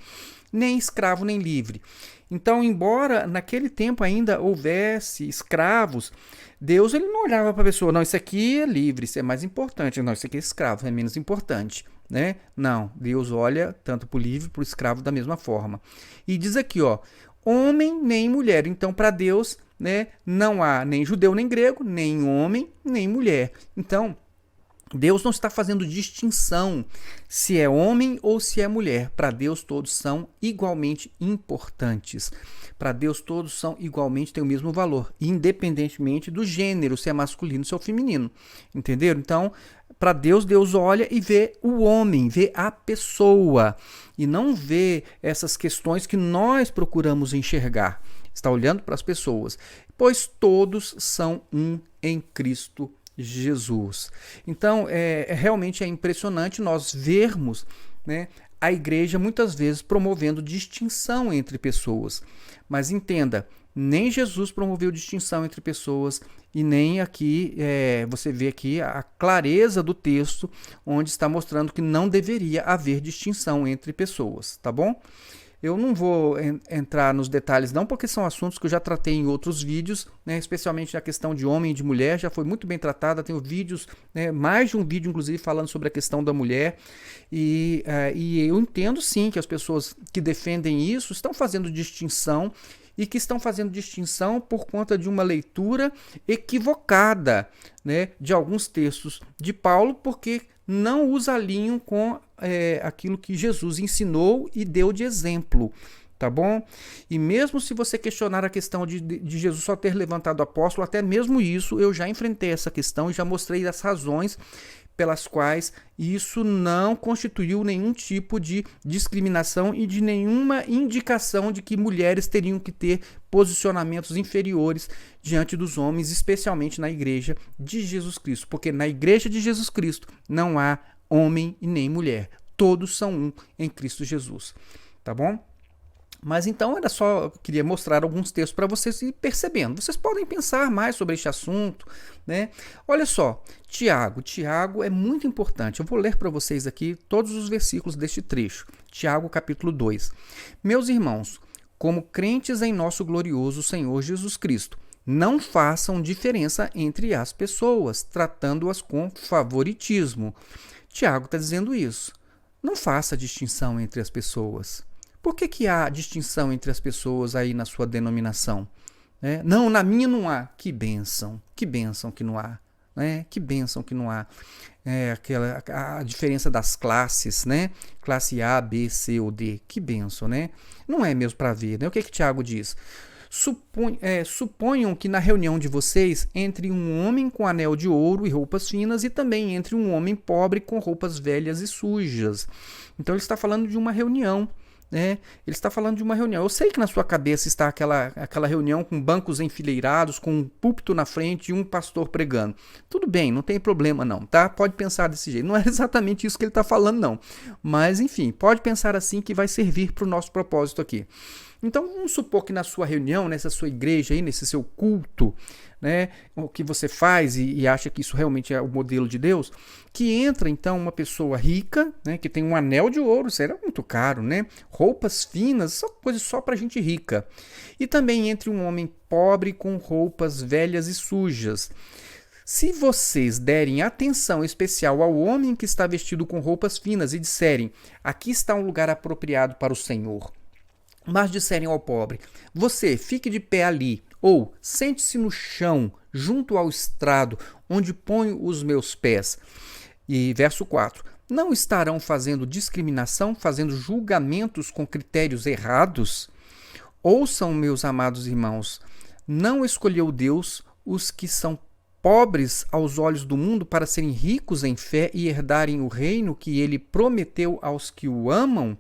Nem escravo, nem livre. Então, embora naquele tempo ainda houvesse escravos, Deus ele não olhava para a pessoa, não, isso aqui é livre, isso é mais importante, não, isso aqui é escravo, é menos importante. Né? Não, Deus olha tanto para o livre, para o escravo da mesma forma. E diz aqui, ó, homem nem mulher. Então, para Deus, né, não há nem judeu nem grego, nem homem nem mulher. Então, Deus não está fazendo distinção se é homem ou se é mulher. Para Deus todos são igualmente importantes. Para Deus todos são igualmente, têm o mesmo valor, independentemente do gênero, se é masculino ou se é feminino. Entenderam? Então, para Deus, Deus olha e vê o homem, vê a pessoa e não vê essas questões que nós procuramos enxergar. Está olhando para as pessoas, pois todos são um em Cristo Jesus. Então, realmente é impressionante nós vermos, né, a igreja muitas vezes promovendo distinção entre pessoas. Mas entenda, nem Jesus promoveu distinção entre pessoas e nem aqui, você vê aqui a clareza do texto, onde está mostrando que não deveria haver distinção entre pessoas, tá bom? Eu não vou entrar nos detalhes não, porque são assuntos que eu já tratei em outros vídeos, né, especialmente na questão de homem e de mulher, já foi muito bem tratada, tenho vídeos, né, mais de um vídeo inclusive falando sobre a questão da mulher, e eu entendo sim que as pessoas que defendem isso estão fazendo distinção, e que estão fazendo distinção por conta de uma leitura equivocada, né, de alguns textos de Paulo, porque não os alinham com aquilo que Jesus ensinou e deu de exemplo, tá bom? E mesmo se você questionar a questão de Jesus só ter levantado o apóstolo, até mesmo isso eu já enfrentei essa questão e já mostrei as razões pelas quais isso não constituiu nenhum tipo de discriminação e de nenhuma indicação de que mulheres teriam que ter posicionamentos inferiores diante dos homens, especialmente na igreja de Jesus Cristo, porque na igreja de Jesus Cristo não há homem e nem mulher, todos são um em Cristo Jesus, tá bom? Mas então era só, eu queria mostrar alguns textos para vocês ir percebendo. Vocês podem pensar mais sobre este assunto, né? Olha só, Tiago é muito importante. Eu vou ler para vocês aqui todos os versículos deste trecho. Tiago, capítulo 2. Meus irmãos, como crentes em nosso glorioso Senhor Jesus Cristo, não façam diferença entre as pessoas, tratando-as com favoritismo. Tiago está dizendo isso. Não faça distinção entre as pessoas. Por que há distinção entre as pessoas aí na sua denominação? Não, na minha não há. Que bênção que não há. Que bênção que não há. A diferença das classes, né? Classe A, B, C ou D. Que bênção, né? Não é mesmo para ver, né? O que Tiago diz? Suponham que na reunião de vocês entre um homem com anel de ouro e roupas finas e também entre um homem pobre com roupas velhas e sujas. Então ele está falando de uma reunião. Ele está falando de uma reunião. Eu sei que na sua cabeça está aquela reunião com bancos enfileirados, com um púlpito na frente e um pastor pregando. Tudo bem, não tem problema não, tá? Pode pensar desse jeito. Não é exatamente isso que ele está falando não. Mas enfim, pode pensar assim que vai servir para o nosso propósito aqui. Então vamos supor que na sua reunião, nessa sua igreja, aí, nesse seu culto, né, o que você faz e acha que isso realmente é o modelo de Deus, que entra então uma pessoa rica, né, que tem um anel de ouro, isso era muito caro, né, roupas finas, coisa só para gente rica, e também entre um homem pobre com roupas velhas e sujas. Se vocês derem atenção especial ao homem que está vestido com roupas finas e disserem, aqui está um lugar apropriado para o Senhor, mas disserem ao pobre, você fique de pé ali, ou sente-se no chão, junto ao estrado, onde ponho os meus pés. E verso 4, não estarão fazendo discriminação, fazendo julgamentos com critérios errados? Ouçam, meus amados irmãos, não escolheu Deus os que são pobres aos olhos do mundo para serem ricos em fé e herdarem o reino que ele prometeu aos que o amam?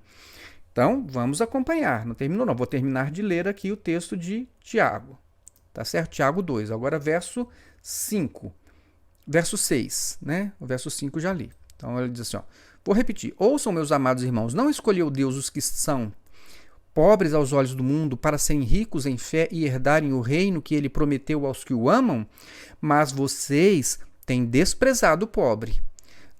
Então, vamos acompanhar. Não terminou não. Vou terminar de ler aqui o texto de Tiago. Tá certo? Tiago 2. Agora, verso 5, verso 6, né? O verso 5 já li. Então ele diz assim, ó, vou repetir. Ouçam, meus amados irmãos, não escolheu Deus os que são pobres aos olhos do mundo para serem ricos em fé e herdarem o reino que ele prometeu aos que o amam? Mas vocês têm desprezado o pobre.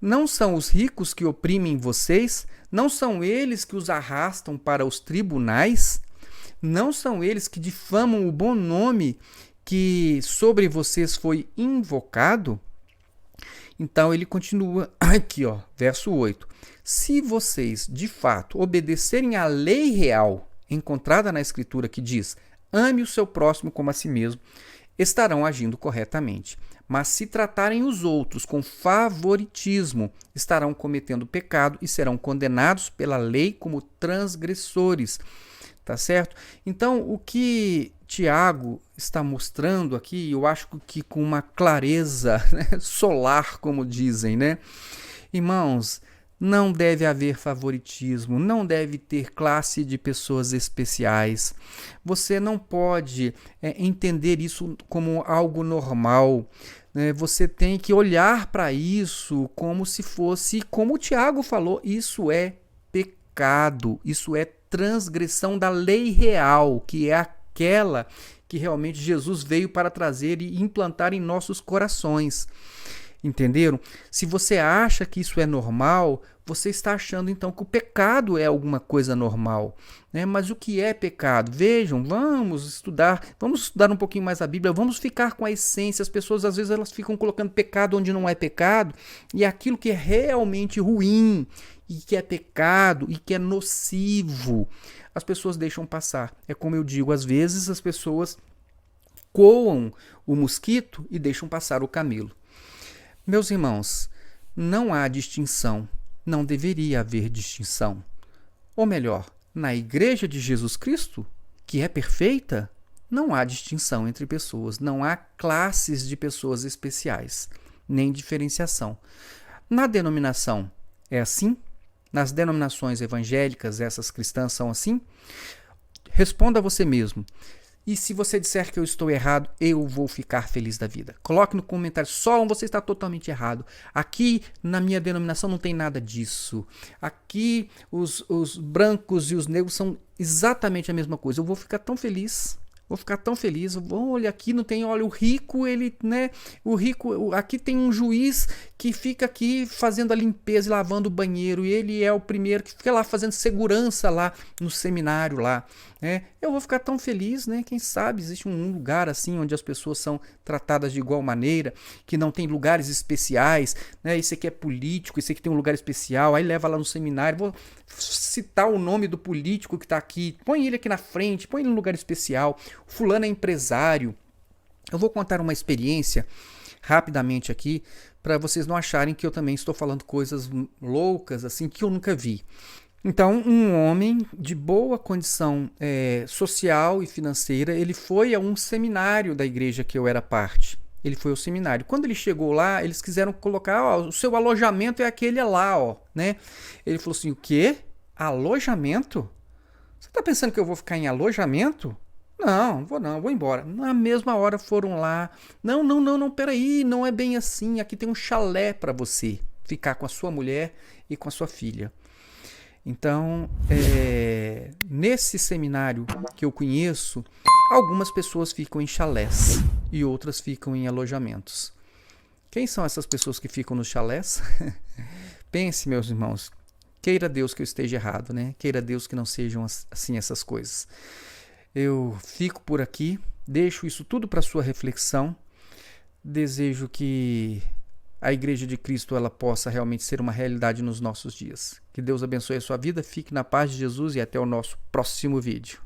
Não são os ricos que oprimem vocês? Não são eles que os arrastam para os tribunais? Não são eles que difamam o bom nome que sobre vocês foi invocado? Então ele continua aqui, ó, verso 8. Se vocês, de fato, obedecerem à lei real encontrada na Escritura que diz: ame o seu próximo como a si mesmo, estarão agindo corretamente. Mas se tratarem os outros com favoritismo, estarão cometendo pecado e serão condenados pela lei como transgressores. Tá certo? Então, o que Tiago está mostrando aqui, eu acho que com uma clareza, né, solar, como dizem, né? Irmãos, não deve haver favoritismo, não deve ter classe de pessoas especiais. Você não pode entender isso como algo normal. Né? Você tem que olhar para isso como se fosse, como o Tiago falou, isso é pecado, isso é transgressão da lei real, que é aquela que realmente Jesus veio para trazer e implantar em nossos corações. Entenderam? Se você acha que isso é normal, você está achando então que o pecado é alguma coisa normal. Né? Mas o que é pecado? Vejam, vamos estudar um pouquinho mais a Bíblia, vamos ficar com a essência. As pessoas às vezes elas ficam colocando pecado onde não é pecado, e aquilo que é realmente ruim, e que é pecado, e que é nocivo, as pessoas deixam passar. É como eu digo, às vezes as pessoas coam o mosquito e deixam passar o camelo. Meus irmãos, não há distinção, não deveria haver distinção. Ou melhor, na Igreja de Jesus Cristo, que é perfeita, não há distinção entre pessoas, não há classes de pessoas especiais, nem diferenciação. Na denominação é assim? Nas denominações evangélicas, essas cristãs são assim? Responda a você mesmo. E se você disser que eu estou errado, eu vou ficar feliz da vida. Coloque no comentário, Solon, você está totalmente errado. Aqui na minha denominação não tem nada disso. Aqui os brancos e os negros são exatamente a mesma coisa. Eu vou ficar tão feliz. Vou ficar tão feliz. Olha, aqui não tem, olha, o rico, ele, né? O rico, aqui tem um juiz que fica aqui fazendo a limpeza e lavando o banheiro. E ele é o primeiro que fica lá fazendo segurança lá no seminário lá. Né? Eu vou ficar tão feliz, né? Quem sabe existe um lugar assim onde as pessoas são tratadas de igual maneira, que não tem lugares especiais, né? Esse aqui é político, esse aqui tem um lugar especial, aí leva lá no seminário. Vou citar o nome do político que está aqui, põe ele aqui na frente, põe ele no lugar especial. O fulano é empresário. Eu vou contar uma experiência rapidamente aqui para vocês não acharem que eu também estou falando coisas loucas assim que eu nunca vi. Então, um homem de boa condição social e financeira, ele foi a um seminário da igreja que eu era parte. Ele foi ao seminário. Quando ele chegou lá, eles quiseram colocar, ó, o seu alojamento é aquele lá, ó, né? Ele falou assim, o quê? Alojamento? Você está pensando que eu vou ficar em alojamento? Não, vou embora. Na mesma hora foram lá. Não, peraí, não é bem assim. Aqui tem um chalé para você ficar com a sua mulher e com a sua filha. Então, nesse seminário que eu conheço, algumas pessoas ficam em chalés e outras ficam em alojamentos. Quem são essas pessoas que ficam nos chalés? Pense, meus irmãos, queira Deus que eu esteja errado, né? Queira Deus que não sejam assim essas coisas. Eu fico por aqui, deixo isso tudo para sua reflexão. Desejo que a Igreja de Cristo ela possa realmente ser uma realidade nos nossos dias. Que Deus abençoe a sua vida, fique na paz de Jesus e até o nosso próximo vídeo.